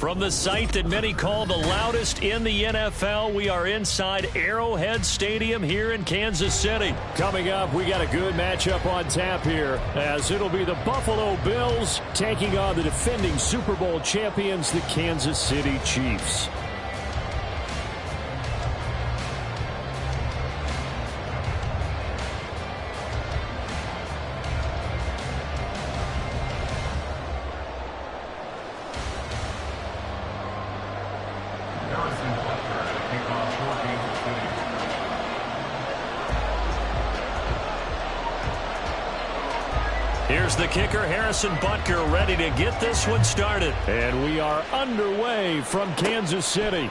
From the site that many call the loudest in the NFL, we are inside Arrowhead Stadium here in Kansas City. Coming up, we got a good matchup on tap here, as it'll be the Buffalo Bills taking on the defending Super Bowl champions, the Kansas City Chiefs. Here's the kicker, Harrison Butker, ready to get this one started. And we are underway from Kansas City.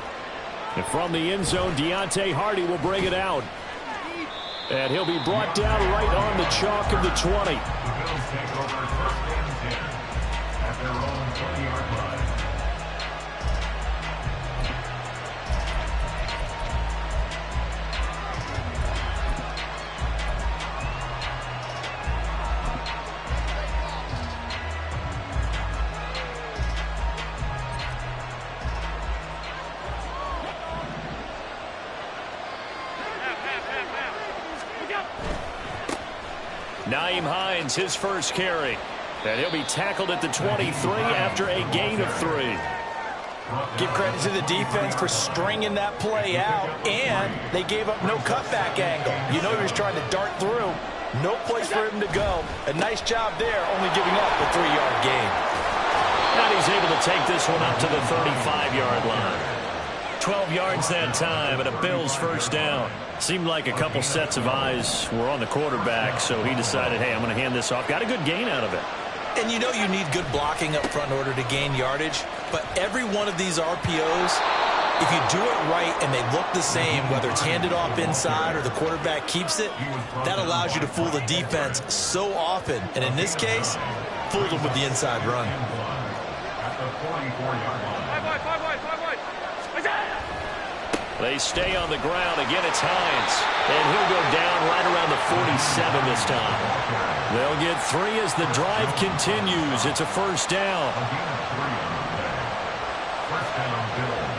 And from the end zone, Deontay Hardy will bring it out. And he'll be brought down right on the chalk of the 20. The Bills take over first and 10 at their own 20-yard line. Nyheim Hines, his first carry. And he'll be tackled at the 23 after a gain of 3. Give credit to the defense for stringing that play out, and they gave up no cutback angle. You know he was trying to dart through. No place for him to go. A nice job there, only giving up a 3-yard gain. And he's able to take this one up to the 35-yard line. 12 yards that time and a Bills first down. Seemed like a couple sets of eyes were on the quarterback, so he decided, hey, I'm going to hand this off. Got a good gain out of it. And you know you need good blocking up front in order to gain yardage, but every one of these RPOs, if you do it right and they look the same, whether it's handed off inside or the quarterback keeps it, that allows you to fool the defense so often. And in this case, fooled them with the inside run. At the 44-yard line. They stay on the ground. Again, it's Hines. And he'll go down right around the 47 this time. They'll get 3 as the drive continues. It's a first down. First down, Bills.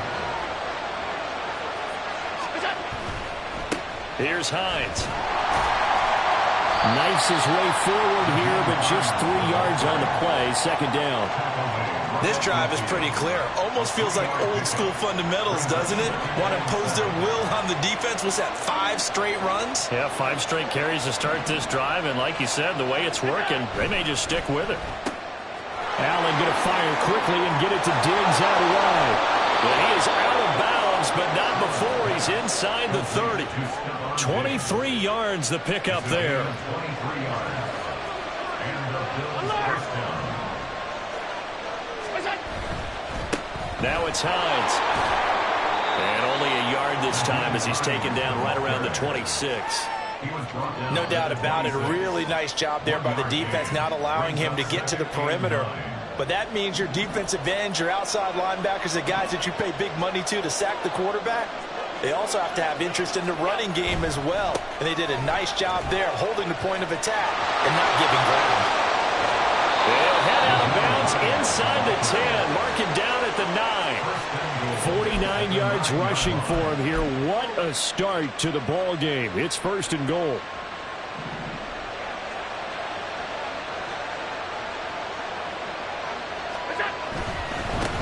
Here's Hines. Knifes his way forward here, but just 3 yards on the play. Second down. This drive is pretty clear. Almost feels like old school fundamentals, doesn't it? Want to impose their will on the defense. Was that 5 straight runs? Yeah, 5 straight carries to start this drive. And like you said, the way it's working, they may just stick with it. Allen going to fire quickly and get it to Diggs out wide. Well, he is out of bounds, but not before he's inside the 30. 23 yards the pickup there. 23 yards. And the Bills first down. Now it's Hines. And only a yard this time as he's taken down right around the 26. No doubt about it. A really nice job there by the defense, not allowing him to get to the perimeter. But that means your defensive ends, your outside linebackers, the guys that you pay big money to sack the quarterback, they also have to have interest in the running game as well. And they did a nice job there, holding the point of attack and not giving ground. They'll head out of bounds inside the 10. Mark it down at the 9. 49 yards rushing for him here. What a start to the ball game. It's first and goal.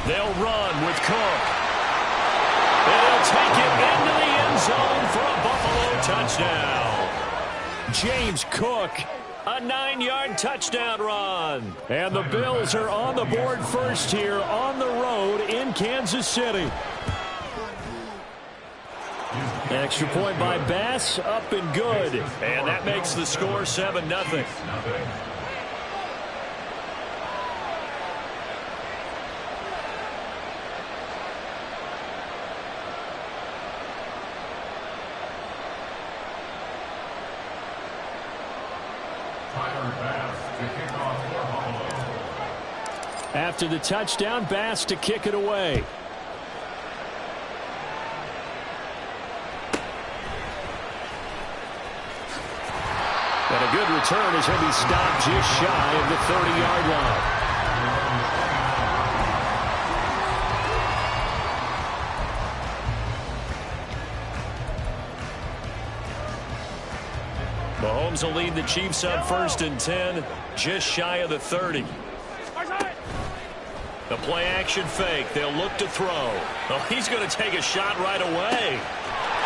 They'll run with Cook. And he'll take it into the end zone for a Buffalo touchdown. James Cook. A 9-yard touchdown run. And the Bills are on the board first here on the road in Kansas City. Extra point by Bass, up and good. And that makes the score 7-0. After the touchdown, Bass to kick it away. And a good return as he'll be stopped just shy of the 30-yard line. Mahomes will lead the Chiefs on 1st and 10, just shy of the 30. The play action fake. They'll look to throw. Oh, he's going to take a shot right away.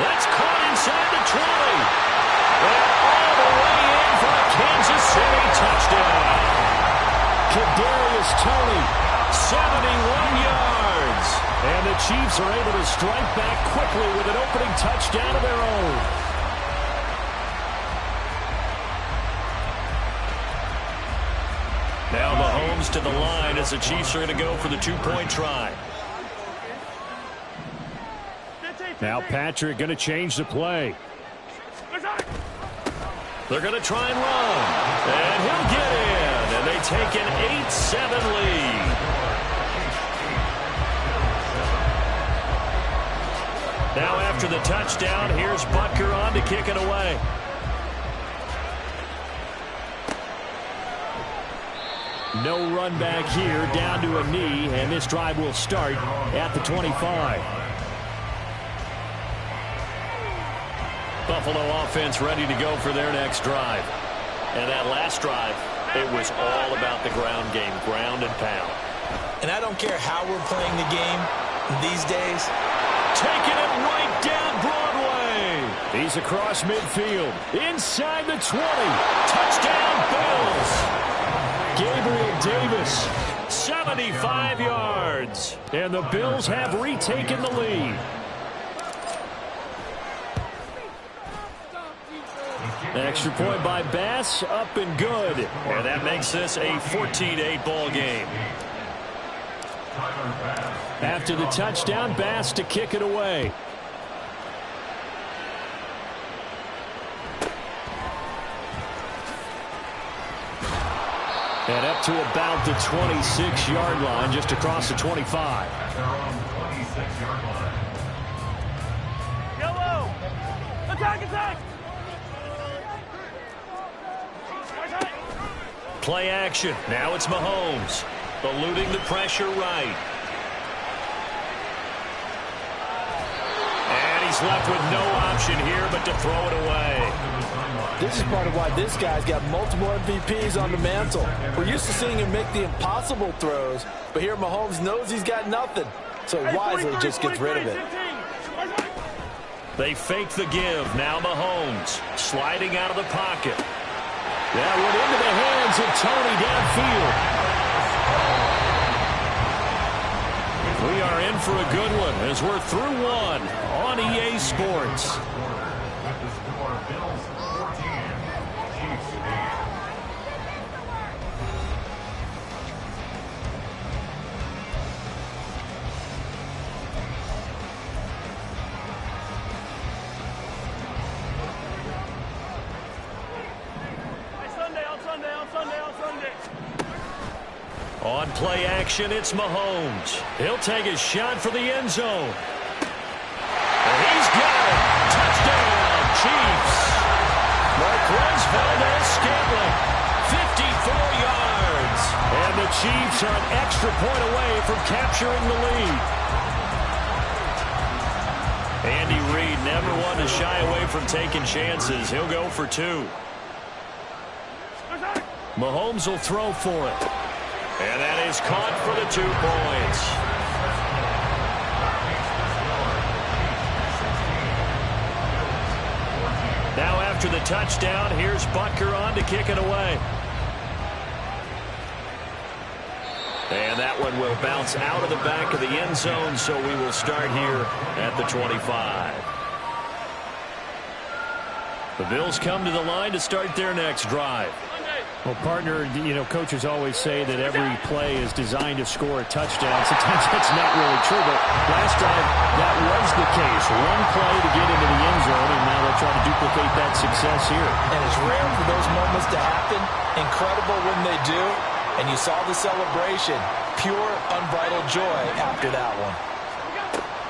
That's caught inside the 20. And all the way in for a Kansas City touchdown. Kadarius Toney, 71 yards. and the Chiefs are able to strike back quickly with an opening touchdown of their own. Now Mahomes to the line as the Chiefs are going to go for the two-point try. Now Patrick going to change the play. They're going to try and run. And he'll get in. And they take an 8-7 lead. Now after the touchdown, here's Butker on to kick it away. No run back here, down to a knee, and this drive will start at the 25. Buffalo offense ready to go for their next drive. And that last drive, it was all about the ground game, ground and pound. And I don't care how we're playing the game these days. Taking it right down Broadway. He's across midfield, inside the 20. Touchdown Bills. Gabriel Davis, 75 yards. and the Bills have retaken the lead. Extra point by Bass, up and good. And that makes this a 14-8 ball game. After the touchdown, Bass to kick it away. And up to about the 26-yard line, just across the 25. At their own 26-yard line. Yellow! Attack! Play action. Now it's Mahomes. Eluding the pressure right. And he's left with no option here but to throw it away. This is part of why this guy's got multiple MVPs on the mantle. We're used to seeing him make the impossible throws, but here Mahomes knows he's got nothing, so he wisely just gets rid of it. They fake the give. Now Mahomes sliding out of the pocket. That went into the hands of Toney downfield. We are in for a good one as we're through one on EA Sports. With the score, Bills 14, Chiefs 8. On play action, it's Mahomes. He'll take a shot for the end zone. And he's got it. Touchdown, Chiefs. Marquez Valdes-Scantling, 54 yards. And the Chiefs are an extra point away from capturing the lead. Andy Reid never one to shy away from taking chances. He'll go for two. Mahomes will throw for it. And that is caught for the 2 points. Now after the touchdown, here's Butker on to kick it away. And that one will bounce out of the back of the end zone, so we will start here at the 25. The Bills come to the line to start their next drive. Well, partner, coaches always say that every play is designed to score a touchdown. Sometimes that's not really true, but last drive, that was the case. One play to get into the end zone, and now they'll try to duplicate that success here. And it's rare for those moments to happen. Incredible when they do. And you saw the celebration. Pure, unbridled joy after that one.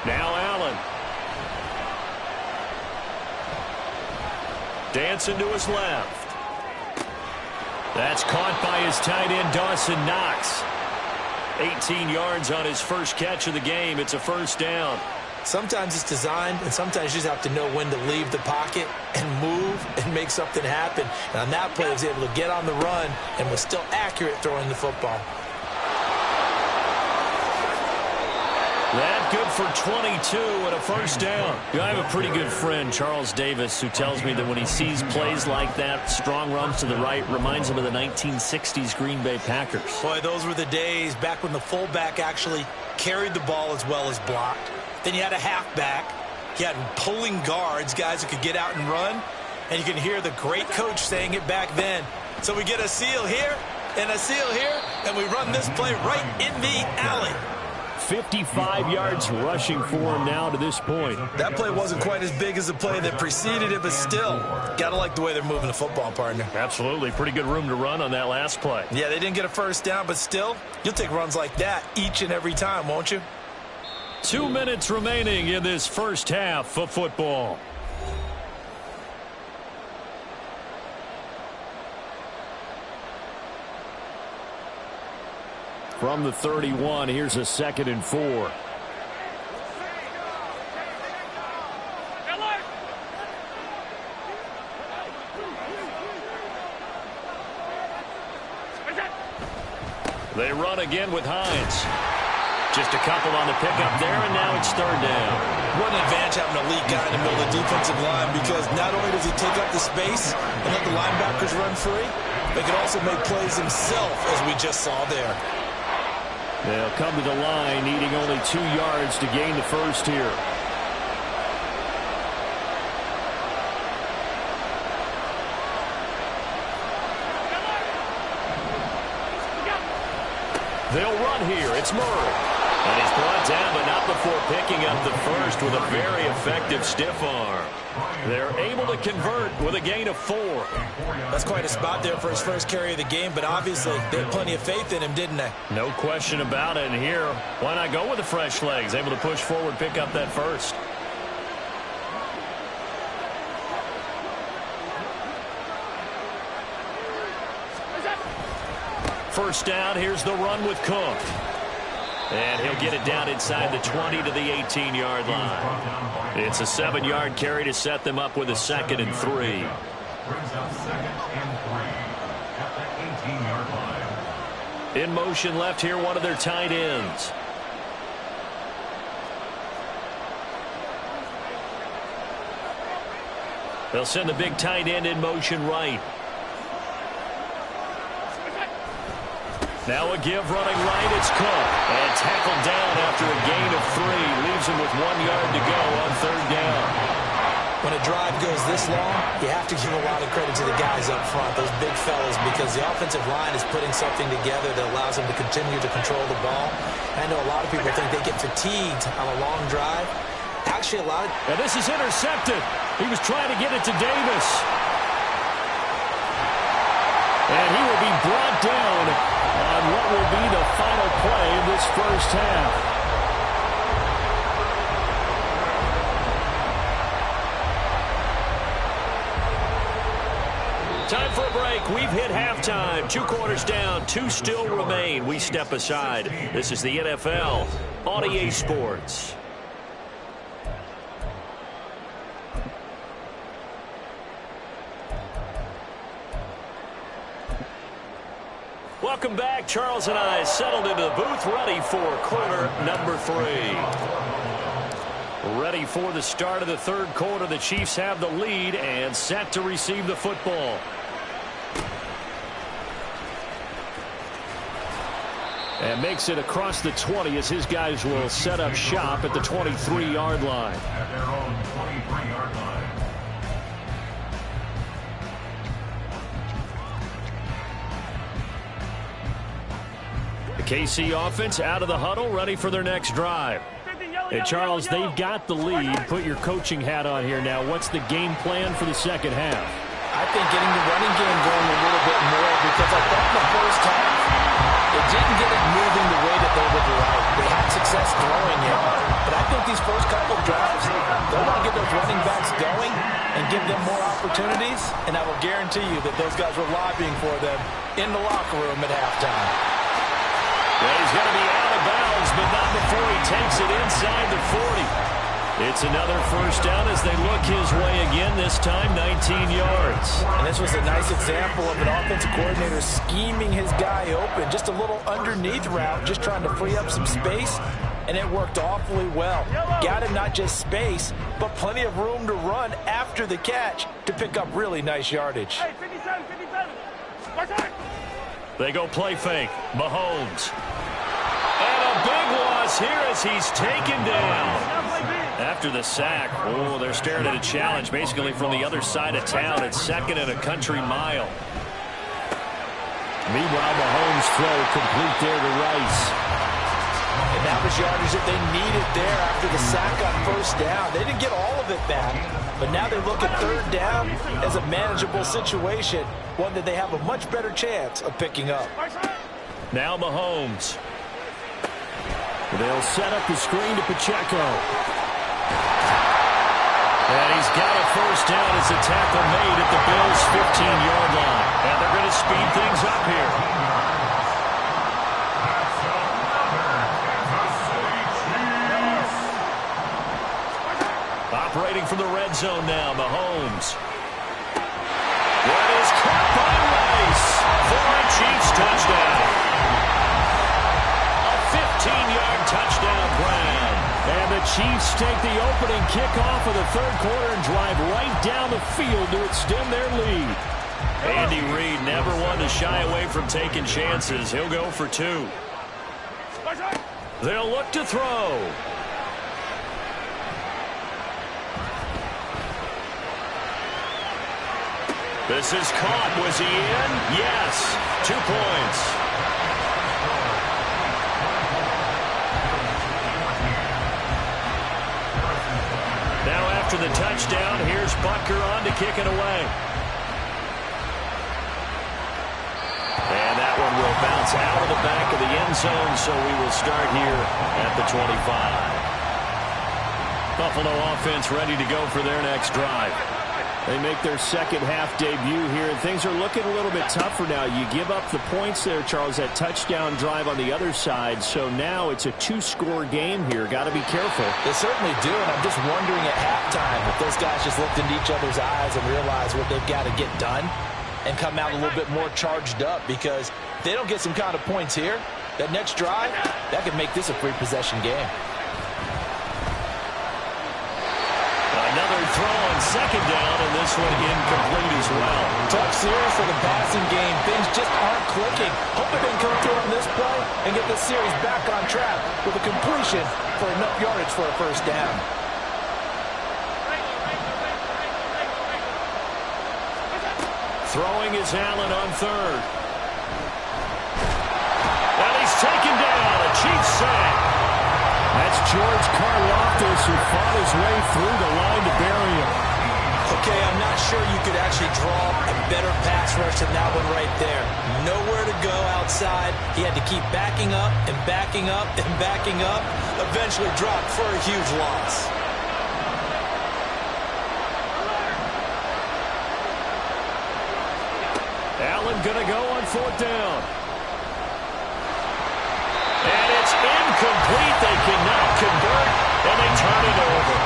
Now Allen. Dancing to his left. That's caught by his tight end, Dawson Knox. 18 yards on his first catch of the game. It's a first down. Sometimes it's designed, and sometimes you just have to know when to leave the pocket and move and make something happen. And on that play, he was able to get on the run and was still accurate throwing the football. That good for 22 and a first down. I have a pretty good friend, Charles Davis, who tells me that when he sees plays like that, strong runs to the right, reminds him of the 1960s Green Bay Packers. Boy, those were the days back when the fullback actually carried the ball as well as blocked. Then you had a halfback. You had pulling guards, guys who could get out and run. And you can hear the great coach saying it back then. So we get a seal here and a seal here, and we run this play right in the alley. 55 yards rushing for him now to this point. That play wasn't quite as big as the play that preceded it, but still, got to like the way they're moving the football, partner. Absolutely. Pretty good room to run on that last play. Yeah, they didn't get a first down, but still, you'll take runs like that each and every time, won't you? 2 minutes remaining in this first half of football. From the 31, here's a 2nd and 4. They run again with Hines. Just a couple on the pickup there, and now it's 3rd down. What an advantage having an elite guy in the middle of the defensive line, because not only does he take up the space and let the linebackers run free, but he can also make plays himself, as we just saw there. They'll come to the line, needing only 2 yards to gain the first here. They'll run here. It's Murray. And he's brought down, but not before picking up the first with a very effective stiff arm. They're able to convert with a gain of 4. That's quite a spot there for his first carry of the game, but obviously they had plenty of faith in him, didn't they? No question about it. And here, why not go with the fresh legs? Able to push forward, pick up that first. First down, here's the run with Cook. And he'll get it down inside the 20 to the 18-yard line. It's a 7-yard carry to set them up with a 2nd and 3. Brings up 2nd and 3 at the 18-yard line. In motion left here, one of their tight ends. They'll send the big tight end in motion right. Now a give running right, it's Cook. And tackled down after a gain of 3. Leaves him with 1 yard to go on 3rd down. When a drive goes this long, you have to give a lot of credit to the guys up front, those big fellas, because the offensive line is putting something together that allows them to continue to control the ball. I know a lot of people think they get fatigued on a long drive. Actually, a lot of... And this is intercepted. He was trying to get it to Davis. And he will be brought down on what will be the final play of this first half. Time for a break. We've hit halftime. 2 quarters down. 2 still remain. We step aside. This is the NFL on EA Sports. Welcome back. Charles and I settled into the booth, ready for quarter number 3. Ready for the start of the 3rd quarter. The Chiefs have the lead and set to receive the football. And makes it across the 20 as his guys will set up shop at the 23-yard line. At their own 23-yard line. The KC offense out of the huddle, ready for their next drive. And Charles, they've got the lead. Put your coaching hat on here now. What's the game plan for the second half? I think getting the running game going a little bit more, because I thought in the first half they didn't get it moving the way that they would like. They had success throwing it, but I think these first couple drives, they want to get those running backs going and give them more opportunities, and I will guarantee you that those guys were lobbying for them in the locker room at halftime. Well, he's going to be out of bounds, but not before he takes it inside the 40. It's another first down as they look his way again, this time 19 yards. And this was a nice example of an offensive coordinator scheming his guy open. Just a little underneath route, just trying to free up some space, and it worked awfully well. Got him not just space, but plenty of room to run after the catch to pick up really nice yardage. Hey, 57, 57. Watch out. They go play fake. Mahomes. And a big loss here as he's taken down. After the sack, oh, they're staring at a challenge basically from the other side of town. It's second and a country mile. Meanwhile, Mahomes' throw complete there to Rice. And that was yardage that they needed there after the sack on first down. They didn't get all of it back, but now they look at third down as a manageable situation, one that they have a much better chance of picking up. Now Mahomes. They'll set up the screen to Pacheco. And he's got a first down as a tackle made at the Bills' 15-yard line. And they're going to speed things up here. Operating from the red zone now, Mahomes. That is caught by Rice for a Chiefs touchdown. A 15-yard touchdown grab. And the Chiefs take the opening kickoff of the third quarter and drive right down the field to extend their lead. Andy Reid never one to shy away from taking chances. He'll go for two. They'll look to throw. This is caught. Was he in? Yes. 2 points. Now after the touchdown, here's Butker on to kick it away. And that one will bounce out of the back of the end zone, so we will start here at the 25. Buffalo offense ready to go for their next drive. They make their second half debut here, and things are looking a little bit tougher now. You give up the points there, Charles, that touchdown drive on the other side. So now it's a two-score game here. Got to be careful. They certainly do, and I'm just wondering at halftime if those guys just looked into each other's eyes and realized what they've got to get done and come out a little bit more charged up, because if they don't get some kind of points here, that next drive, that could make this a free possession game. Another throw on second down, and this one incomplete as well. Tough series for the passing game. Things just aren't clicking. Hope they can come through on this play and get this series back on track with a completion for enough yardage for a first down. Throwing is Allen on third. And he's taken down. A Chiefs sack. That's George Karlaftis, who fought his way through the line to bury him. Okay, I'm not sure you could actually draw a better pass rush than that one right there. Nowhere to go outside. He had to keep backing up and backing up and backing up. Eventually dropped for a huge loss. Allen going to go on fourth down. And it's incomplete. They cannot convert, and they turn it over.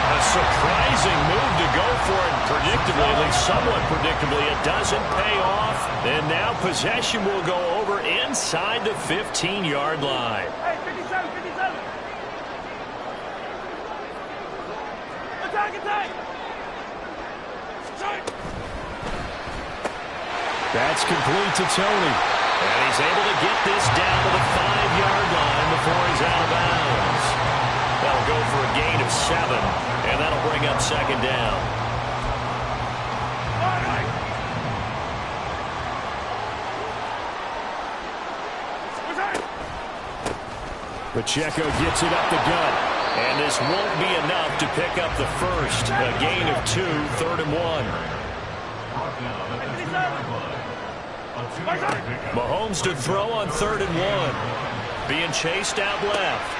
A surprising move to go for it predictably, at least somewhat predictably. It doesn't pay off, and now possession will go over inside the 15-yard line. Hey, 57, 57. Attack, attack. That's complete to Tony. And he's able to get this down to the 5-yard line before he's out of bounds. That'll go for a gain of 7, and that'll bring up second down. Pacheco gets it up the gut. And this won't be enough to pick up the first. A gain of 2, 3rd and 1. Mahomes to throw on 3rd and 1. Being chased out left.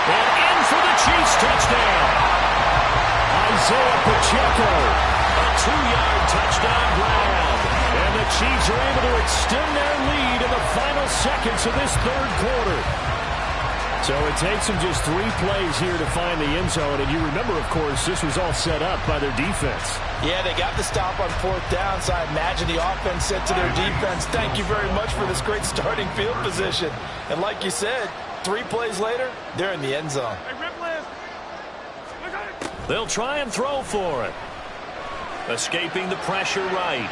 And in for the Chiefs touchdown. Isaiah Pacheco. A 2-yard touchdown grab. And the Chiefs are able to extend their lead in the final seconds of this third quarter. So it takes them just 3 plays here to find the end zone. And you remember, of course, this was all set up by their defense. Yeah, they got the stop on 4th down, so I imagine the offense said to their defense, thank you very much for this great starting field position. And like you said, 3 plays later, they're in the end zone. They'll try and throw for it. Escaping the pressure right.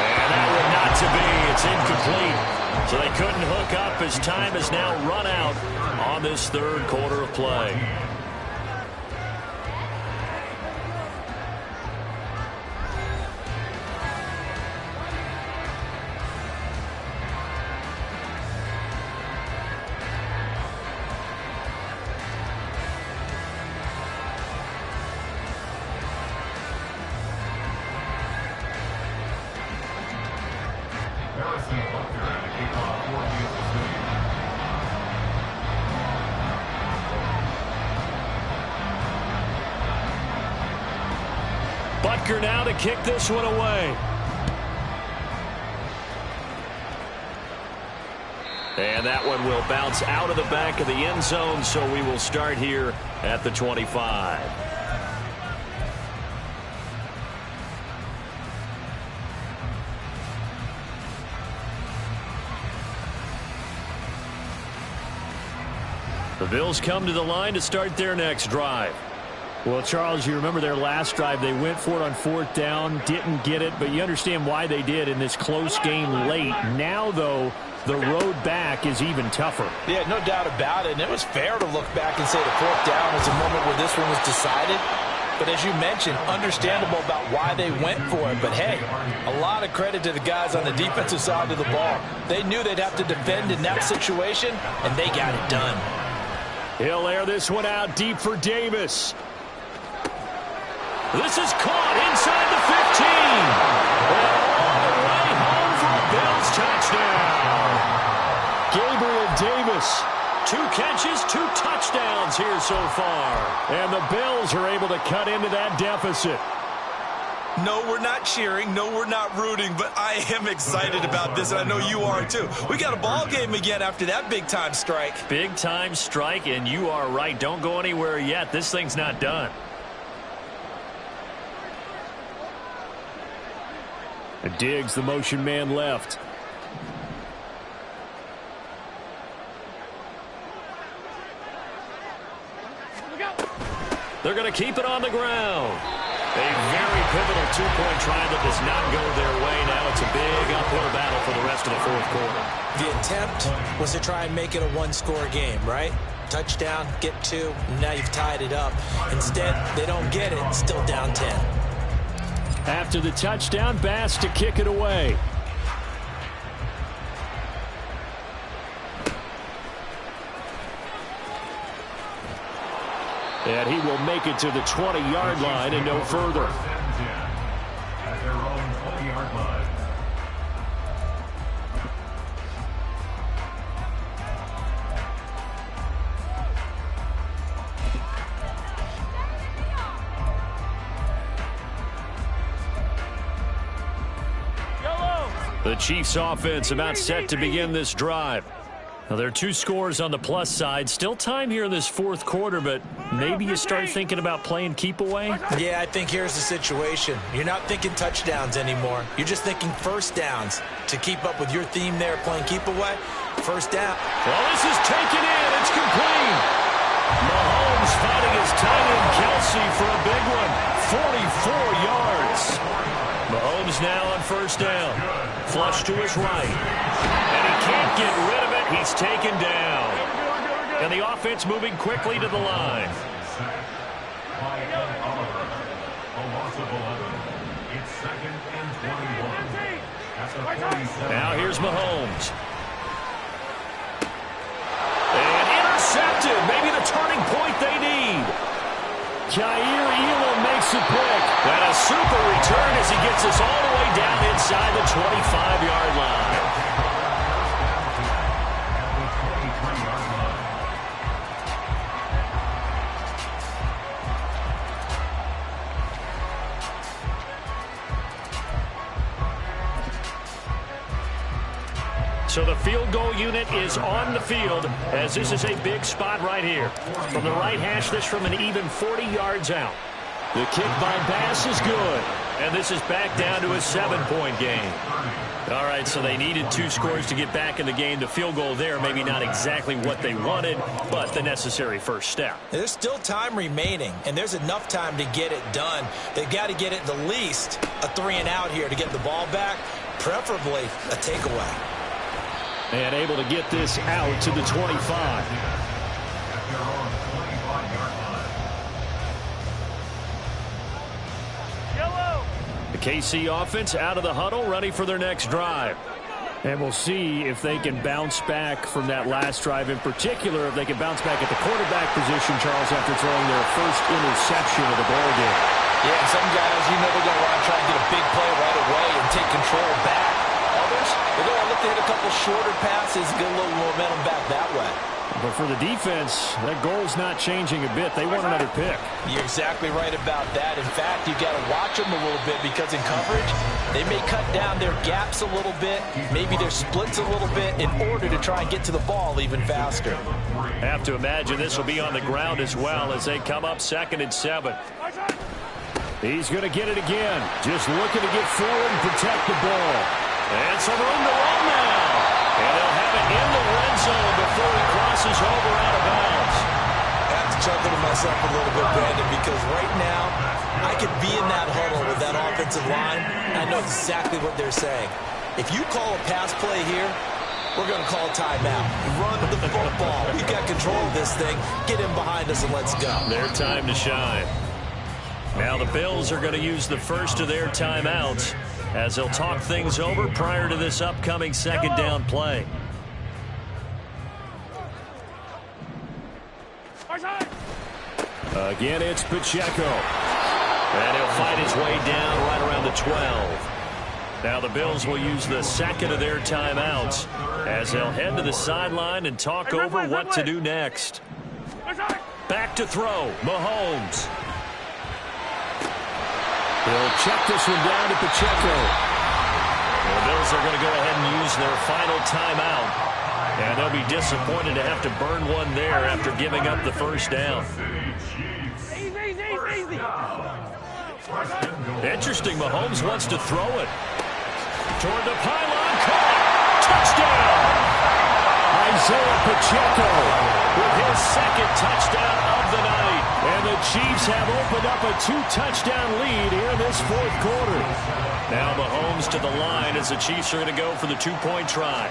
And that one not to be. It's incomplete. So they couldn't hook up as time has now run out on this 3rd quarter of play. Butker now to kick this one away. And that one will bounce out of the back of the end zone, so we will start here at the 25. The Bills come to the line to start their next drive. Well, Charles, you remember their last drive. They went for it on 4th down, didn't get it, but you understand why they did in this close game late. Now, though, the road back is even tougher. Yeah, no doubt about it. And it was fair to look back and say the 4th down was a moment where this one was decided. But as you mentioned, understandable about why they went for it. But, hey, a lot of credit to the guys on the defensive side of the ball. They knew they'd have to defend in that situation, and they got it done. He'll air this one out deep for Davis. This is caught inside the 15. And all the way home for a Bills touchdown. Gabriel Davis. 2 catches, 2 touchdowns here so far. And the Bills are able to cut into that deficit. No, we're not cheering. No, we're not rooting. But I am excited about this, and I know you are too. We got a ball game again after that big-time strike. Big-time strike, and you are right. Don't go anywhere yet. This thing's not done. Diggs, the motion man left. They're going to keep it on the ground. A very pivotal 2-point try that does not go their way. Now it's a big uphill battle for the rest of the 4th quarter. The attempt was to try and make it a 1-score game, right? Touchdown, get 2, now you've tied it up. Instead, they don't get it, still down 10. After the touchdown, Bass to kick it away. And he will make it to the 20-yard line and no further. At their own 20-yard line. The Chiefs offense about set to begin this drive. Now, there are 2 scores on the plus side. Still time here in this 4th quarter, but maybe you start thinking about playing keep away? Yeah, I think here's the situation. You're not thinking touchdowns anymore. You're just thinking 1st downs. To keep up with your theme there, playing keep away, 1st down. Well, this is taken in. It's complete. Mahomes finding his tight end Kelsey for a big one. 44 yards. Mahomes now on 1st down. Flush to his right. And he can't get rid of it. He's taken down. And the offense moving quickly to the line. By Oliver. A loss of 11. It's 2nd and 21. At the 47. Now here's Mahomes. And intercepted. Maybe the turning point they need. Jair Elam makes it quick. And a super return as he gets us all the way down inside the 25-yard line. So the field goal unit is on the field as this is a big spot right here. From the right hash, this from an even 40 yards out. The kick by Bass is good. And this is back down to a 7-point game. All right, so they needed 2 scores to get back in the game. The field goal there, maybe not exactly what they wanted, but the necessary first step. There's still time remaining, and there's enough time to get it done. They've got to get it the least a 3-and-out here to get the ball back, preferably a takeaway. And able to get this out to the 25. KC offense out of the huddle, ready for their next drive. And we'll see if they can bounce back from that last drive, in particular if they can bounce back at the quarterback position, Charles, after throwing their first interception of the ball game. Yeah, some guys, you know they're going to want to try and get a big play right away and take control back. Others, they're going to look to hit a couple shorter passes, get a little momentum back that way. But for the defense, that goal's not changing a bit. They want another pick. You're exactly right about that. In fact, you've got to watch them a little bit because in coverage, they may cut down their gaps a little bit, maybe their splits a little bit in order to try and get to the ball even faster. Have to imagine this will be on the ground as well as they come up 2nd and 7. He's going to get it again. Just looking to get forward and protect the ball. And some room to run now. And they'll have it in the red zone before he crosses over out of bounds. I have to chuckle to myself a little bit, Brandon, because right now I could be in that huddle with that offensive line. I know exactly what they're saying. If you call a pass play here, we're going to call a timeout. Run the football. We've got control of this thing. Get in behind us and let's go. Their time to shine. Now the Bills are going to use the first of their timeouts as they'll talk things over prior to this upcoming 2nd down play. Again, it's Pacheco. And he'll fight his way down right around the 12. Now the Bills will use the 2nd of their timeouts as they'll head to the sideline and talk over what to do next. Back to throw, Mahomes. He'll check this one down to Pacheco. The Bills are going to go ahead and use their final timeout. And they'll be disappointed to have to burn one there after giving up the first down. Interesting, Mahomes wants to throw it. Toward the pylon, caught. Touchdown! Isaiah Pacheco with his 2nd touchdown of the night. And the Chiefs have opened up a 2-touchdown lead here in this 4th quarter. Now Mahomes to the line as the Chiefs are going to go for the 2-point try.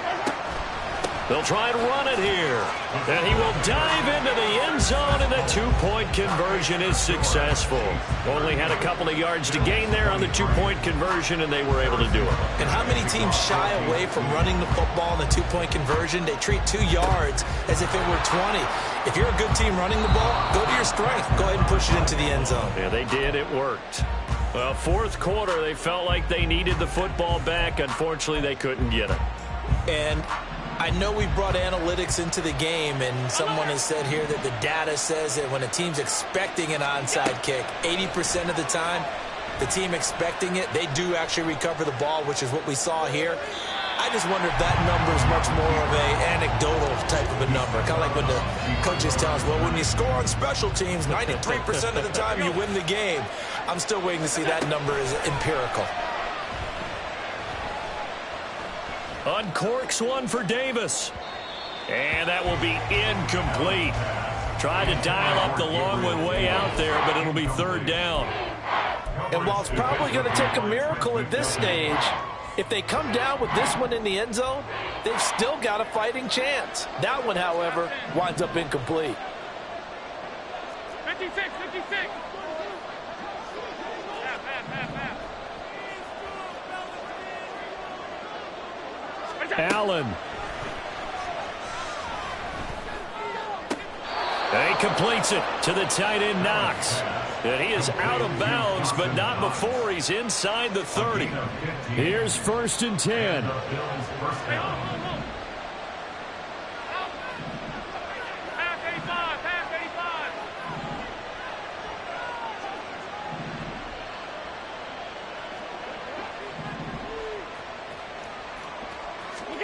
They'll try and run it here. And he will dive into the end zone, and the 2-point conversion is successful. Only had a couple of yards to gain there on the 2-point conversion, and they were able to do it. And how many teams shy away from running the football in the 2-point conversion? They treat 2 yards as if it were 20. If you're a good team running the ball, go to your strength. Go ahead and push it into the end zone. Yeah, they did. It worked. Well, 4th quarter, they felt like they needed the football back. Unfortunately, they couldn't get it. And I know we brought analytics into the game, and someone has said here that the data says that when a team's expecting an onside kick, 80% of the time, the team expecting it, they do actually recover the ball, which is what we saw here. I just wonder if that number is much more of an anecdotal type of a number. Kind of like when the coaches tell us, well, when you score on special teams, 93% of the time you win the game. I'm still waiting to see that number is empirical. Uncorks one for Davis. And that will be incomplete. Tried to dial up the long one way out there, but it'll be 3rd down. And while it's probably going to take a miracle at this stage, if they come down with this one in the end zone, they've still got a fighting chance. That one, however, winds up incomplete. 56. Allen. And he completes it to the tight end, Knox. And he is out of bounds, but not before he's inside the 30. Here's 1st and 10.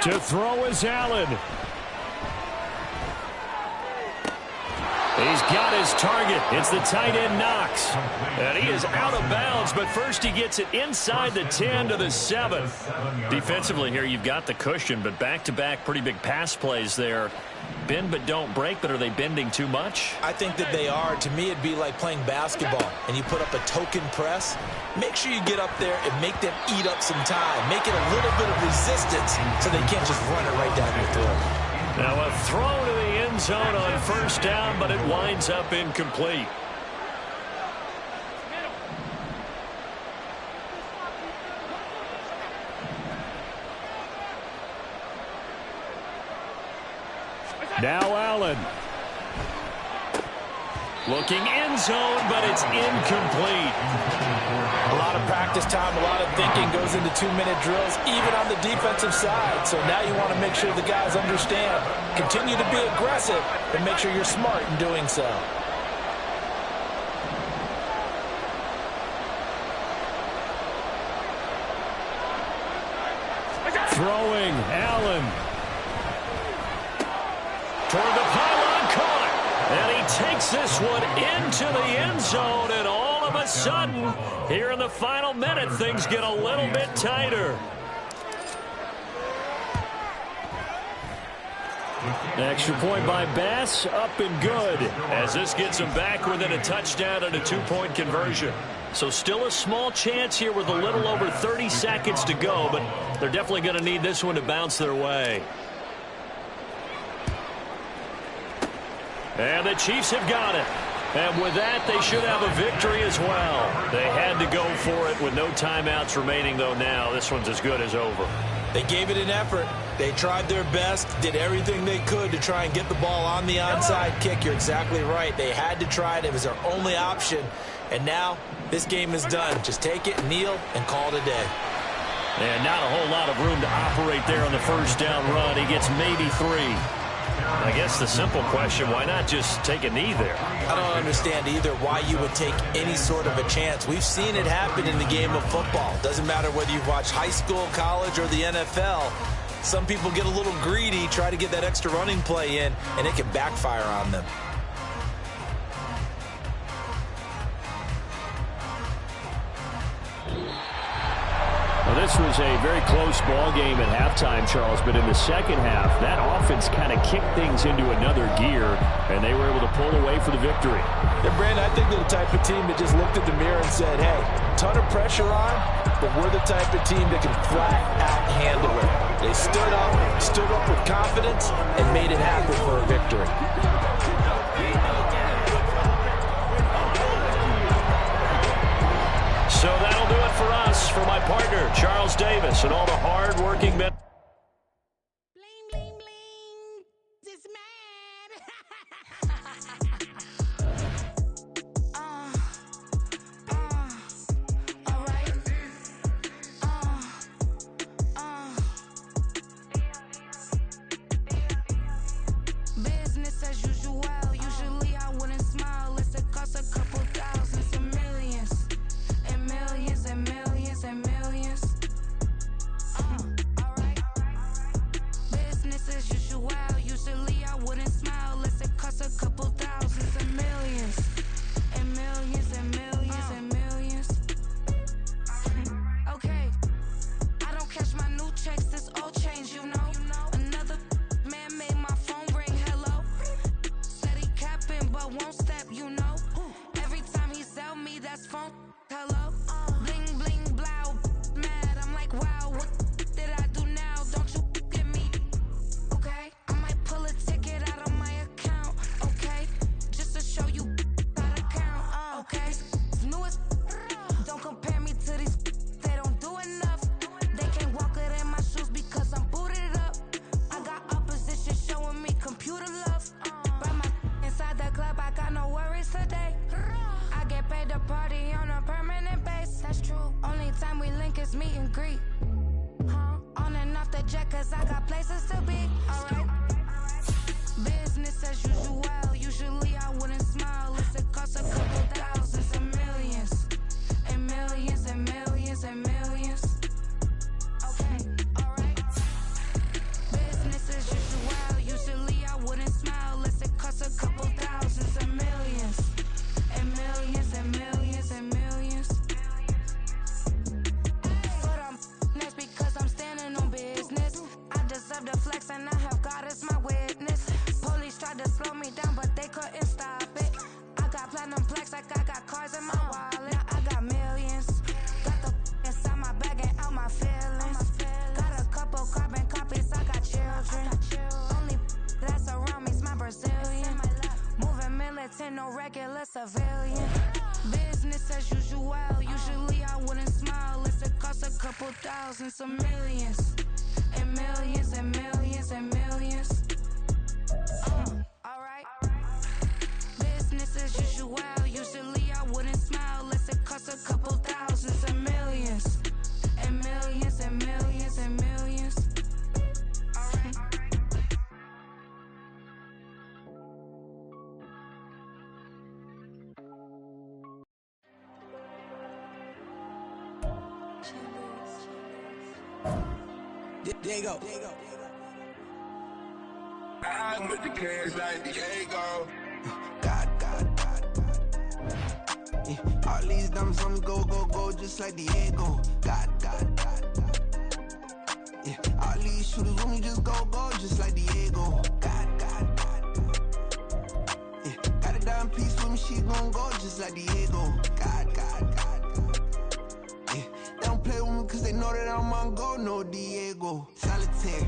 To throw is Allen. He's got his target. It's the tight end Knox. And he is out of bounds, but first he gets it inside the 10 to the 7. Defensively here, you've got the cushion, but back-to-back pretty big pass plays there. Bend but don't break, but are they bending too much? I think that they are. To me, it'd be like playing basketball, and you put up a token press. Make sure you get up there and make them eat up some time. Make it a little bit of resistance so they can't just run it right down your throat. Now a throw to the end zone on first down, but it winds up incomplete. Now Allen. Looking end zone, but it's incomplete. A lot of practice time, a lot of thinking goes into 2-minute drills, even on the defensive side. So now you want to make sure the guys understand. Continue to be aggressive, and make sure you're smart in doing so. Throwing, Allen. Toward the pylon, caught. And he takes this one into the end zone, and all of a sudden, here in the final minute, things get a little bit tighter. Extra point by Bass, up and good. As this gets him back within a touchdown and a 2-point conversion. So still a small chance here with a little over 30 seconds to go, but they're definitely going to need this one to bounce their way. And the Chiefs have got it. And with that, they should have a victory as well. They had to go for it with no timeouts remaining, though now this one's as good as over. They gave it an effort. They tried their best, did everything they could to try and get the ball on the onside kick. You're exactly right. They had to try it. It was their only option. And now this game is done. Just take it, kneel, and call it a day. And not a whole lot of room to operate there on the first down run. He gets maybe 3. I guess the simple question, why not just take a knee there? I don't understand either why you would take any sort of a chance. We've seen it happen in the game of football. Doesn't matter whether you've watched high school, college, or the NFL. Some people get a little greedy, try to get that extra running play in, and it can backfire on them. Well, this was a very close ball game at halftime, Charles, but in the second half, that offense kind of kicked things into another gear, and they were able to pull away for the victory. Yeah, Brandon, I think they're the type of team that just looked at the mirror and said, hey, ton of pressure on, but we're the type of team that can flat out handle it. They stood up with confidence, and made it happen for a victory. So that'll do it for us. For my partner, Charles Davis, and all the hard-working men. Bling, bling, bling. This man. All right. Business as usual. Usually I wouldn't smile unless it costs a couple thousands and millions. And millions and millions and millions. Alright. Business as usual. Usually I wouldn't smile unless it costs a couple thousands and millions. And millions and millions and millions. Okay. I don't cash my new checks, this old change, you know. Another man made my phone ring, hello. Said he capping but won't step, you know. Every time he sell me, that's phone. Hello, bling bling blow, mad. I'm like, wow, what did I do now? Don't you get me? Okay, I might pull a ticket out of my account. Okay, just to show you how to count. Okay, newest. Don't compare me to these. They don't do enough. They can't walk it in my shoes because I'm booted up. I got opposition showing me computer love. By my inside the club, I got no worries today. I get paid to party on a permanent base. That's true. Only time we link is meet and greet. On and off the jet, cause I got places to be. Alright. Business as usual. Usually I wouldn't smile unless it costs a couple thousands and millions. And millions and millions and millions. Okay, alright. thousands of millions. And millions and millions and millions. Alright. Business as usual. Usually I wouldn't smile unless it cost a couple thousands and millions. And millions and millions and millions. Alright. Diego. I'm with the cash like Diego. God. Yeah, all these diamonds on me go, just like Diego. God. Yeah, all these shooters with me just go, just like Diego. God. Yeah, got a dime piece with me, she gon' go just like Diego. God. Yeah, they don't play with me cause they know that I'm on go, no Diego. Solitaire.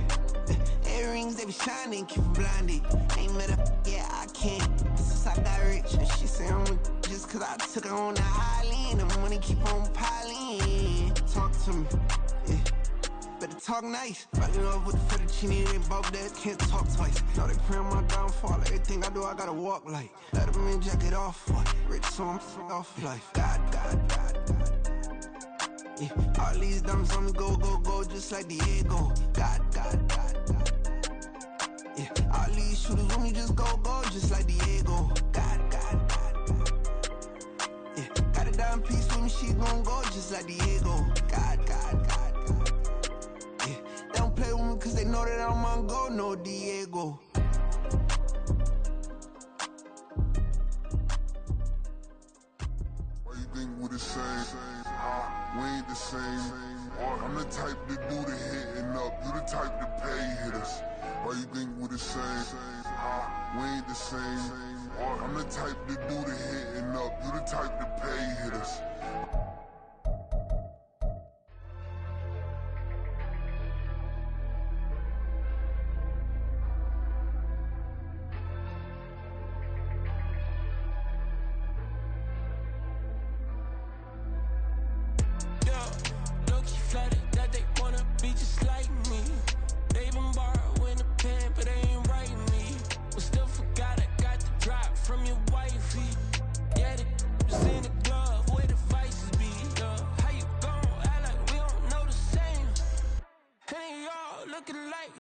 Earrings, they be shining, keep them blinded. Ain't met up, yeah, I can't. Since I got rich, and she say I'm with just cause I took her on the island. The money keep on piling. Talk to me, yeah. Better talk nice. Rockin' up with the fettuccine, they both dead, can't talk twice. Know they pray on my downfall, everything I do, I gotta walk like. Let them in, jacket off, what? Rich, so I'm off life. God. Yeah, all these diamonds on me go, just like Diego. God. Yeah, all these shooters with me just go, just like Diego. God. Yeah, got a dime piece with me, she gon' go just like Diego. God. Yeah, they don't play with me cause they know that I'm on go, no Diego. Why you think we're the same? We ain't the same. I'm the type to do the hitting up, you the type to pay hitters. Why you think we're the same? We ain't the same. I'm the type to do the hitting up, you the type to pay hitters.